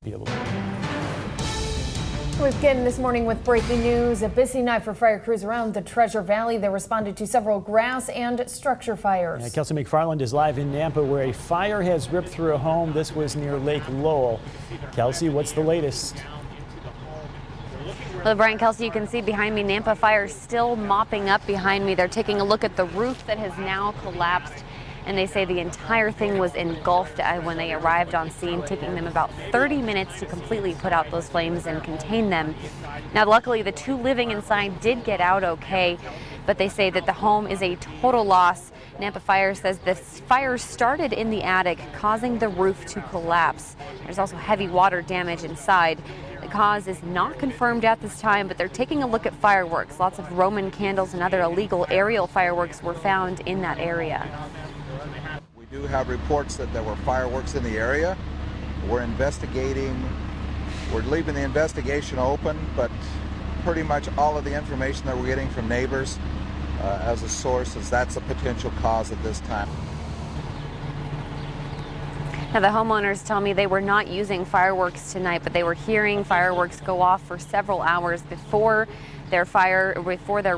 be able to. We begin this morning with breaking news. A busy night for fire crews around the Treasure Valley. They responded to several grass and structure fires. Yeah, Kelsey McFarland is live in Nampa, where a fire has ripped through a home. This was near Lake Lowell. Kelsey, what's the latest? Well, Brian, Kelsey, you can see behind me, Nampa fire still mopping up behind me. They're taking a look at the roof that has now collapsed. And they say the entire thing was engulfed when they arrived on scene, taking them about 30 minutes to completely put out those flames and contain them. Now, luckily, the two living inside did get out okay, but they say that the home is a total loss. Nampa Fire says the fire started in the attic, causing the roof to collapse. There's also heavy water damage inside. The cause is not confirmed at this time, but they're taking a look at fireworks. Lots of Roman candles and other illegal aerial fireworks were found in that area. We do have reports that there were fireworks in the area. We're investigating. We're leaving the investigation open, but pretty much all of the information that we're getting from neighbors as a source is that's a potential cause at this time. Now, the homeowners tell me they were not using fireworks tonight, but they were hearing fireworks go off for several hours before their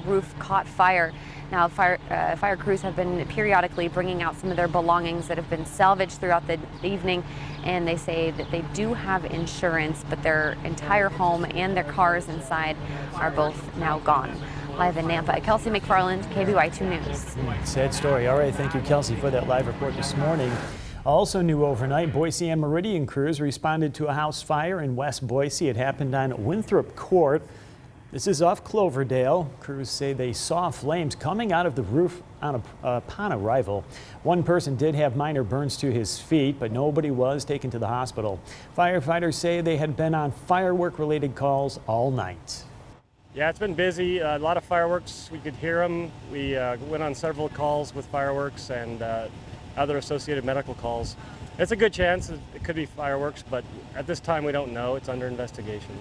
roof caught fire. Now, fire crews have been periodically bringing out some of their belongings that have been salvaged throughout the evening, and they say that they do have insurance, but their entire home and their cars inside are both now gone. Live in Nampa, Kelsey McFarland, KBOI 2 News. Sad story. All right, thank you, Kelsey, for that live report this morning. Also new overnight, Boise and Meridian crews responded to a house fire in West Boise. It happened on Winthrop Court. This is off Cloverdale. Crews say they saw flames coming out of the roof upon arrival. One person did have minor burns to his feet, but nobody was taken to the hospital. Firefighters say they had been on firework-related calls all night. Yeah, it's been busy. A lot of fireworks. We could hear them. We went on several calls with fireworks and other associated medical calls. It's a good chance it could be fireworks, but at this time we don't know. It's under investigation.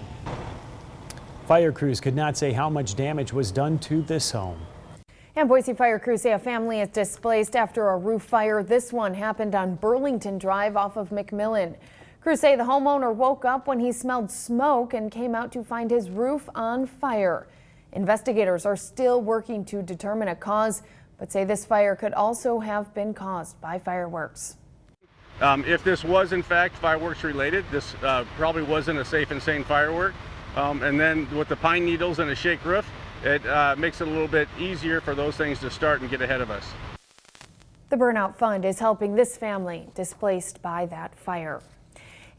Fire crews could not say how much damage was done to this home. And Boise fire crews say a family is displaced after a roof fire. This one happened on Burlington Drive off of McMillan. Crews say the homeowner woke up when he smelled smoke and came out to find his roof on fire. Investigators are still working to determine a cause, but say this fire could also have been caused by fireworks. If this was in fact fireworks related, this probably wasn't a safe and sane firework. And then with the pine needles and a shake roof, it makes it a little bit easier for those things to start and get ahead of us. The Burnout Fund is helping this family displaced by that fire.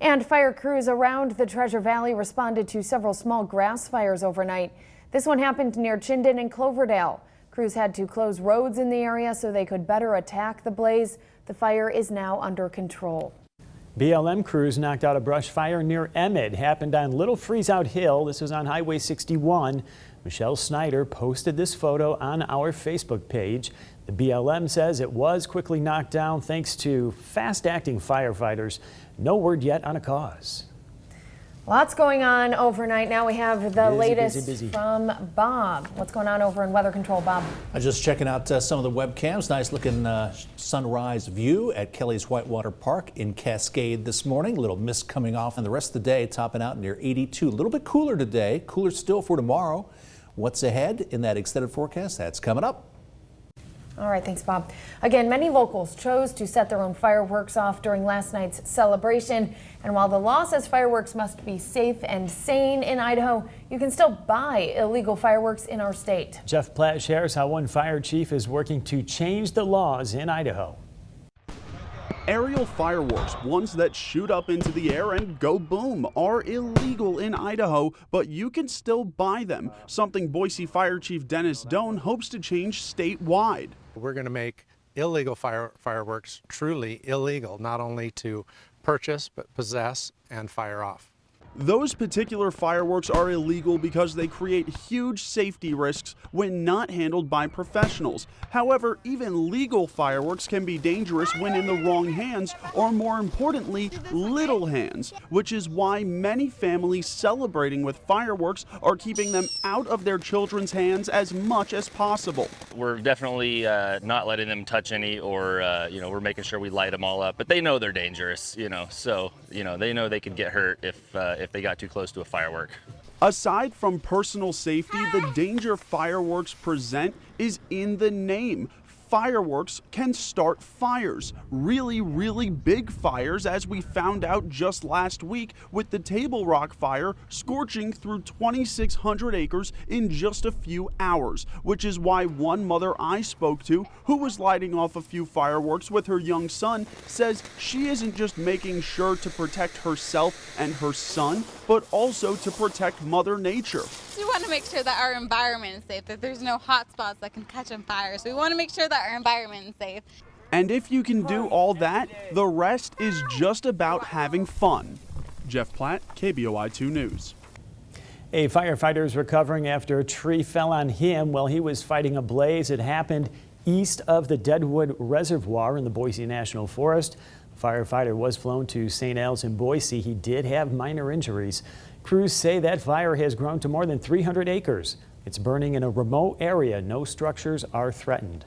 And fire crews around the Treasure Valley responded to several small grass fires overnight. This one happened near Chinden and Cloverdale. Crews had to close roads in the area so they could better attack the blaze. The fire is now under control. BLM crews knocked out a brush fire near Emmett. Happened on Little Freezeout Hill. This was on Highway 61. Michelle Snyder posted this photo on our Facebook page. The BLM says it was quickly knocked down thanks to fast-acting firefighters. No word yet on a cause. Lots going on overnight. Now we have the latest busy. from Bob. What's going on over in weather control, Bob? I'm just checking out some of the webcams. Nice looking sunrise view at Kelly's Whitewater Park in Cascade this morning. A little mist coming off, and the rest of the day topping out near 82. A little bit cooler today, cooler still for tomorrow. What's ahead in that extended forecast? That's coming up. All right, thanks, Bob. Again, many locals chose to set their own fireworks off during last night's celebration. And while the law says fireworks must be safe and sane in Idaho, you can still buy illegal fireworks in our state. Jeff Platt shares how one fire chief is working to change the laws in Idaho. Aerial fireworks, ones that shoot up into the air and go boom, are illegal in Idaho, but you can still buy them, something Boise Fire Chief Dennis Doan hopes to change statewide. We're going to make illegal fireworks truly illegal, not only to purchase, but possess and fire off. Those particular fireworks are illegal because they create huge safety risks when not handled by professionals. However, even legal fireworks can be dangerous when in the wrong hands, or more importantly, little hands, which is why many families celebrating with fireworks are keeping them out of their children's hands as much as possible. We're definitely not letting them touch any, or we're making sure we light them all up. But they know they're dangerous, so they know they could get hurt if they got too close to a firework. Aside from personal safety, the danger fireworks present is in the name. Fireworks can start fires, really big fires, as we found out just last week with the Table Rock fire scorching through 2,600 acres in just a few hours, which is why one mother I spoke to, who was lighting off a few fireworks with her young son, says she isn't just making sure to protect herself and her son, but also to protect Mother Nature. We want to make sure that our environment is safe, that there's no hot spots that can catch on fire. So we want to make sure that our environment is safe. And if you can do all that, the rest is just about having fun. Jeff Platt, KBOI 2 News. A firefighter is recovering after a tree fell on him while he was fighting a blaze. It happened east of the Deadwood Reservoir in the Boise National Forest. The firefighter was flown to St. Al's in Boise. He did have minor injuries. Crews say that fire has grown to more than 300 acres. It's burning in a remote area. No structures are threatened.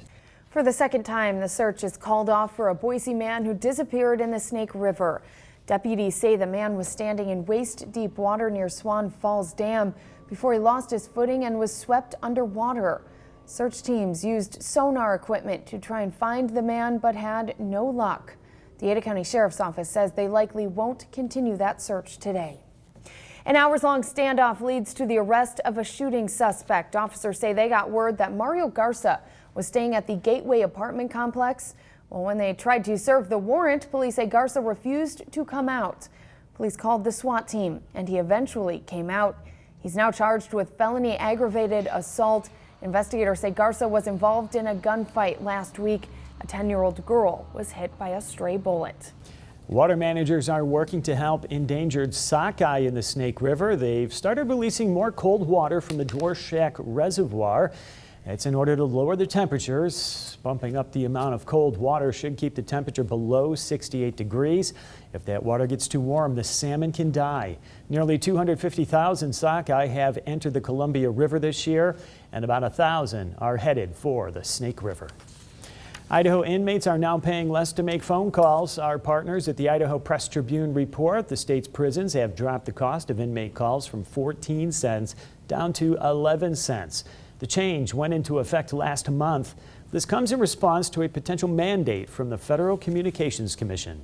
For the second time, the search is called off for a Boise man who disappeared in the Snake River. Deputies say the man was standing in waist-deep water near Swan Falls Dam before he lost his footing and was swept underwater. Search teams used sonar equipment to try and find the man, but had no luck. The Ada County Sheriff's Office says they likely won't continue that search today. An hours-long standoff leads to the arrest of a shooting suspect. Officers say they got word that Mario Garza was staying at the Gateway apartment complex. Well, when they tried to serve the warrant, police say Garza refused to come out. Police called the SWAT team, and he eventually came out. He's now charged with felony aggravated assault. Investigators say Garza was involved in a gunfight last week. A 10-year-old girl was hit by a stray bullet. Water managers are working to help endangered sockeye in the Snake River. They've started releasing more cold water from the Dvorak Reservoir. It's in order to lower the temperatures. Bumping up the amount of cold water should keep the temperature below 68 degrees. If that water gets too warm, the salmon can die. Nearly 250,000 sockeye have entered the Columbia River this year, and about 1,000 are headed for the Snake River. Idaho inmates are now paying less to make phone calls. Our partners at the Idaho Press Tribune report the state's prisons have dropped the cost of inmate calls from 14 cents down to 11 cents. The change went into effect last month. This comes in response to a potential mandate from the Federal Communications Commission.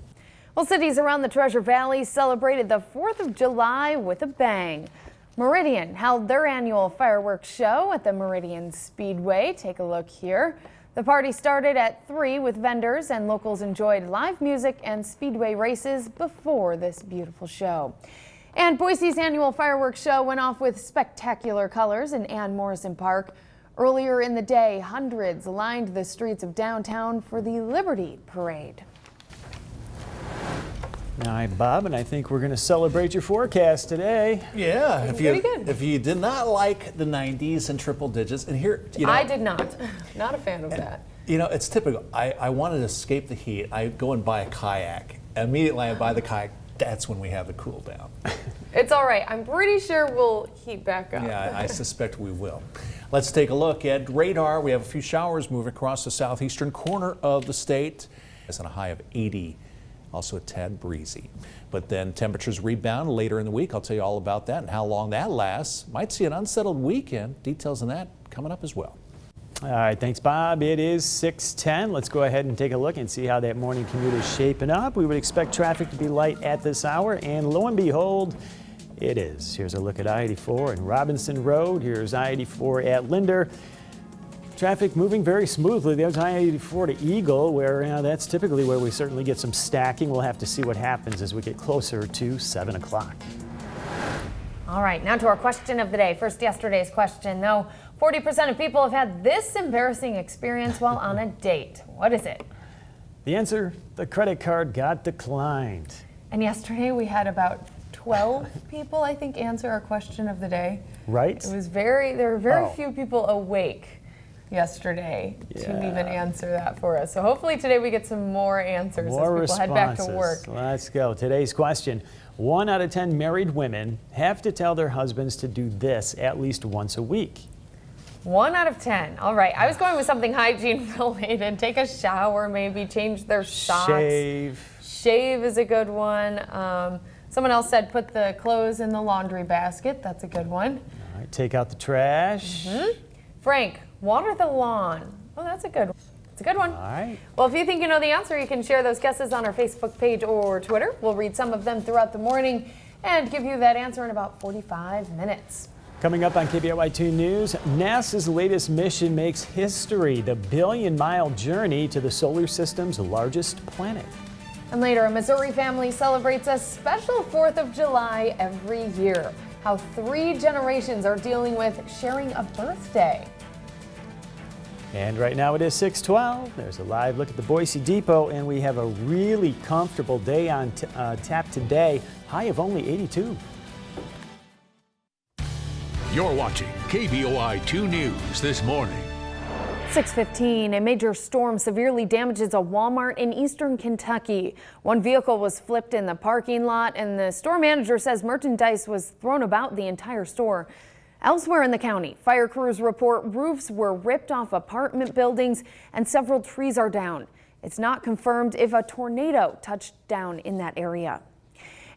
Well, cities around the Treasure Valley celebrated the 4th of July with a bang. Meridian held their annual fireworks show at the Meridian Speedway. Take a look here. The party started at 3 with vendors, and locals enjoyed live music and speedway races before this beautiful show. And Boise's annual fireworks show went off with spectacular colors in Ann Morrison Park. Earlier in the day, hundreds lined the streets of downtown for the Liberty Parade. Hi, Bob, and I think we're going to celebrate your forecast today. Yeah, If you did not like the 90s and triple digits, and here, I did not. Not a fan of that. It's typical. I wanted to escape the heat. I go and buy a kayak. Immediately I buy the kayak. That's when we have the cool down. It's all right. I'm pretty sure we'll heat back up. Yeah, I suspect we will. Let's take a look at radar. We have a few showers moving across the southeastern corner of the state. It's on a high of 80. Also a tad breezy. But then temperatures rebound later in the week. I'll tell you all about that and how long that lasts. Might see an unsettled weekend. Details on that coming up as well. All right, thanks, Bob. It is 6:10. Let's go ahead and take a look and see how that morning commute is shaping up. We would expect traffic to be light at this hour, and lo and behold, it is. Here's a look at I-84 and Robinson Road. Here's I-84 at Linder. Traffic moving very smoothly. There's I-84 to Eagle, where that's typically where we certainly get some stacking. We'll have to see what happens as we get closer to 7 o'clock. All right, now to our question of the day. First, yesterday's question, though. 40% of people have had this embarrassing experience while on a date. What is it? The answer, the credit card got declined. And yesterday we had about 12 people, I think, answer our question of the day. Right? There were very few people awake yesterday to even answer that for us. So hopefully today we get some more answers as people head back to work. Let's go. Today's question. 1 out of 10 married women have to tell their husbands to do this at least once a week. 1 out of 10. All right. I was going with something hygiene related. Take a shower, maybe change their socks. Shave is a good one. Someone else said put the clothes in the laundry basket. That's a good one. All right. Take out the trash. Frank, water the lawn. Oh, that's a good one. It's a good one. All right. Well, if you think you know the answer, you can share those guesses on our Facebook page or Twitter. We'll read some of them throughout the morning and give you that answer in about 45 minutes. Coming up on KBOI 2 News, NASA's latest mission makes history, the billion-mile journey to the solar system's largest planet. And later, a Missouri family celebrates a special 4th of July every year. How 3 generations are dealing with sharing a birthday. And right now it is 6:12. There's a live look at the Boise Depot, and we have a really comfortable day on tap today. High of only 82. You're watching KBOI 2 News this morning. 6:15, a major storm severely damages a Walmart in eastern Kentucky. One vehicle was flipped in the parking lot, and the store manager says merchandise was thrown about the entire store. Elsewhere in the county, fire crews report roofs were ripped off apartment buildings and several trees are down. It's not confirmed if a tornado touched down in that area.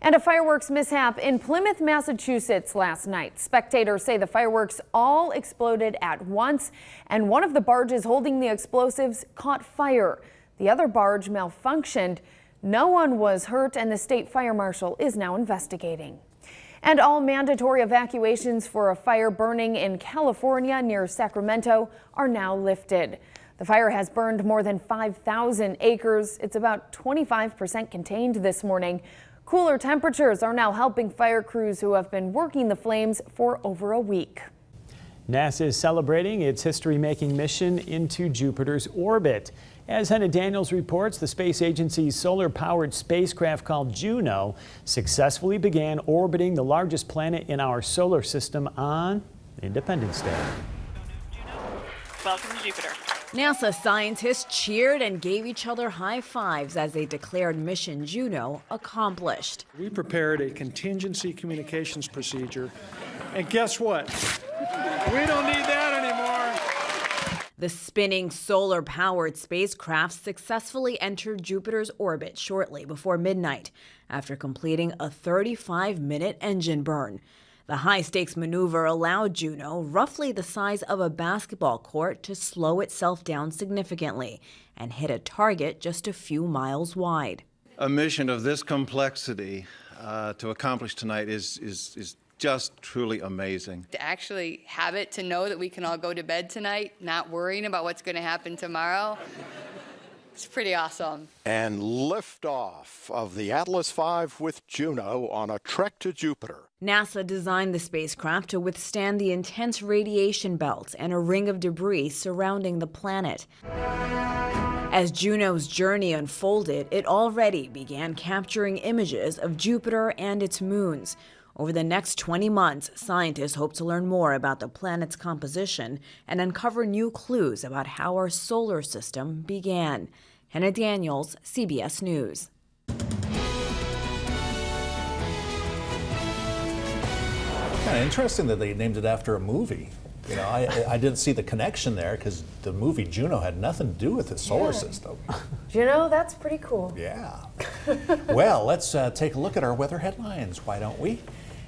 And a fireworks mishap in Plymouth, Massachusetts last night. Spectators say the fireworks all exploded at once, and one of the barges holding the explosives caught fire. The other barge malfunctioned. No one was hurt, and the state fire marshal is now investigating. And all mandatory evacuations for a fire burning in California near Sacramento are now lifted. The fire has burned more than 5,000 acres. It's about 25% contained this morning. Cooler temperatures are now helping fire crews who have been working the flames for over a week. NASA is celebrating its history-making mission into Jupiter's orbit. As Hannah Daniels reports, the space agency's solar-powered spacecraft called Juno successfully began orbiting the largest planet in our solar system on Independence Day. Welcome to Jupiter. NASA scientists cheered and gave each other high fives as they declared mission Juno accomplished. We prepared a contingency communications procedure, and guess what? We don't need that anymore. The spinning solar-powered spacecraft successfully entered Jupiter's orbit shortly before midnight after completing a 35-minute engine burn. The high-stakes maneuver allowed Juno, roughly the size of a basketball court, to slow itself down significantly and hit a target just a few miles wide. A mission of this complexity to accomplish tonight is just truly amazing. To actually have it, to know that we can all go to bed tonight, not worrying about what's going to happen tomorrow, it's pretty awesome. And liftoff of the Atlas V with Juno on a trek to Jupiter. NASA designed the spacecraft to withstand the intense radiation belts and a ring of debris surrounding the planet. As Juno's journey unfolded, it already began capturing images of Jupiter and its moons. Over the next 20 months, scientists hope to learn more about the planet's composition and uncover new clues about how our solar system began. Hannah Daniels, CBS News. Kind of interesting that they named it after a movie. You know, I didn't see the connection there because the movie Juno had nothing to do with the solar system. Juno, that's pretty cool. Yeah. Well, let's take a look at our weather headlines, why don't we?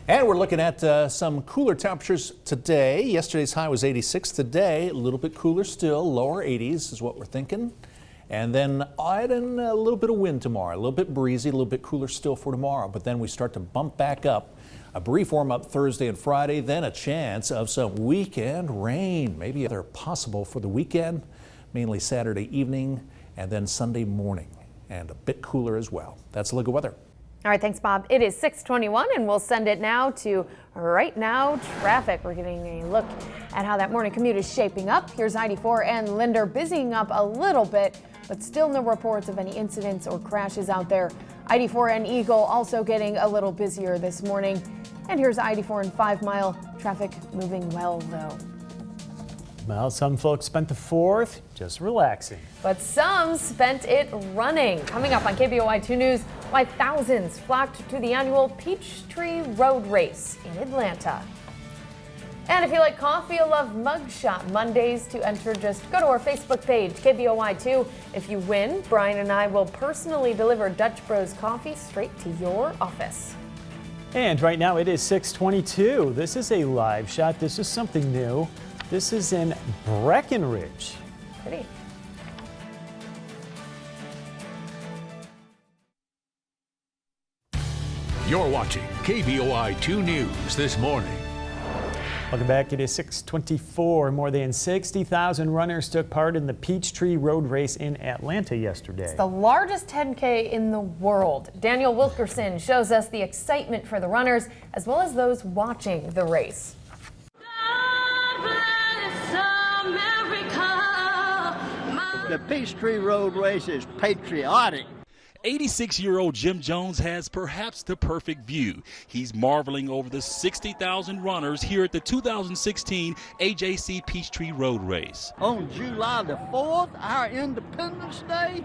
And we're looking at some cooler temperatures today. Yesterday's high was 86. Today, a little bit cooler still, lower 80s is what we're thinking. And then add in a little bit of wind tomorrow, a little bit breezy, a little bit cooler still for tomorrow. But then we start to bump back up. A brief warm-up Thursday and Friday, then a chance of some weekend rain. Maybe they're possible for the weekend, mainly Saturday evening and then Sunday morning. And a bit cooler as well. That's a look at weather. All right, thanks, Bob. It is 6:21, and we'll send it now to Right Now Traffic. We're getting a look at how that morning commute is shaping up. Here's 94 and Linder busying up a little bit, but still no reports of any incidents or crashes out there. ID4 and Eagle also getting a little busier this morning. And here's ID4 and 5 Mile. Traffic moving well, though. Well, some folks spent the 4th just relaxing. But some spent it running. Coming up on KBOI 2 News, why thousands flocked to the annual Peachtree Road Race in Atlanta. And if you like coffee, you'll love Mugshot Mondays. To enter, just go to our Facebook page, KBOI2. If you win, Brian and I will personally deliver Dutch Bros coffee straight to your office. And right now it is 6:22. This is a live shot. This is something new. This is in Breckenridge. Pretty. You're watching KBOI 2 News this morning. Welcome back. It is 6:24. More than 60,000 runners took part in the Peachtree Road Race in Atlanta yesterday. It's the largest 10K in the world. Daniel Wilkerson shows us the excitement for the runners as well as those watching the race. The Peachtree Road Race is patriotic. 86-year-old Jim Jones has perhaps the perfect view. He's marveling over the 60,000 runners here at the 2016 AJC Peachtree Road Race. On July the 4th, our Independence Day,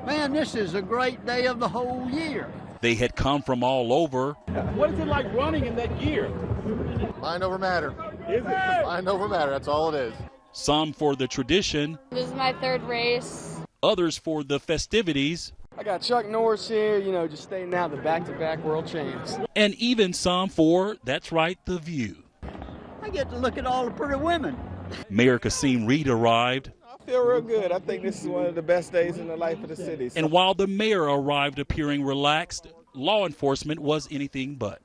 man, this is a great day of the whole year. They had come from all over. What is it like running in that gear? Mind over matter. Is it? Mind over matter, that's all it is. Some for the tradition. This is my 3rd race. Others for the festivities. I got Chuck Norris here, just staying out the back-to-back world champs. And even some for, that's right, the view. I get to look at all the pretty women. Mayor Kasim Reed arrived. I feel real good. I think this is one of the best days in the life of the city. And while the mayor arrived appearing relaxed, law enforcement was anything but.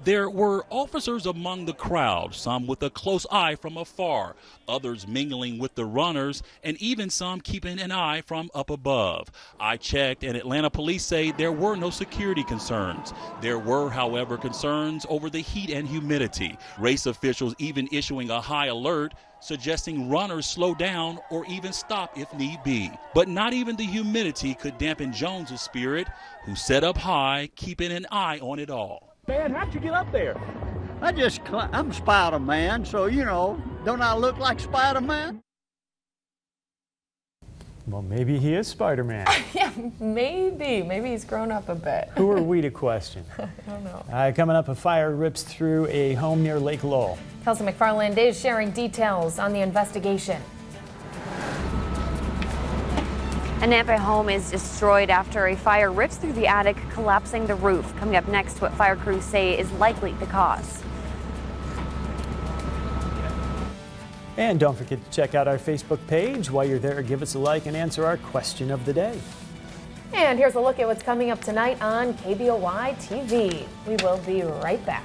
There were officers among the crowd, some with a close eye from afar, others mingling with the runners, and even some keeping an eye from up above. I checked, and Atlanta police say there were no security concerns. There were, however, concerns over the heat and humidity. Race officials even issuing a high alert, suggesting runners slow down or even stop if need be. But not even the humidity could dampen Jones's spirit, who set up high, keeping an eye on it all. Man, how'd you get up there? I'm Spider-Man, so, don't I look like Spider-Man? Well, maybe he is Spider-Man. Yeah, maybe. Maybe he's grown up a bit. Who are we to question? I don't know. Coming up, a fire rips through a home near Lake Lowell. Kelsey McFarland is sharing details on the investigation. A Nampa home is destroyed after a fire rips through the attic, collapsing the roof. Coming up next, what fire crews say is likely the cause. And don't forget to check out our Facebook page. While you're there, give us a like and answer our question of the day. And here's a look at what's coming up tonight on KBOI TV. We will be right back.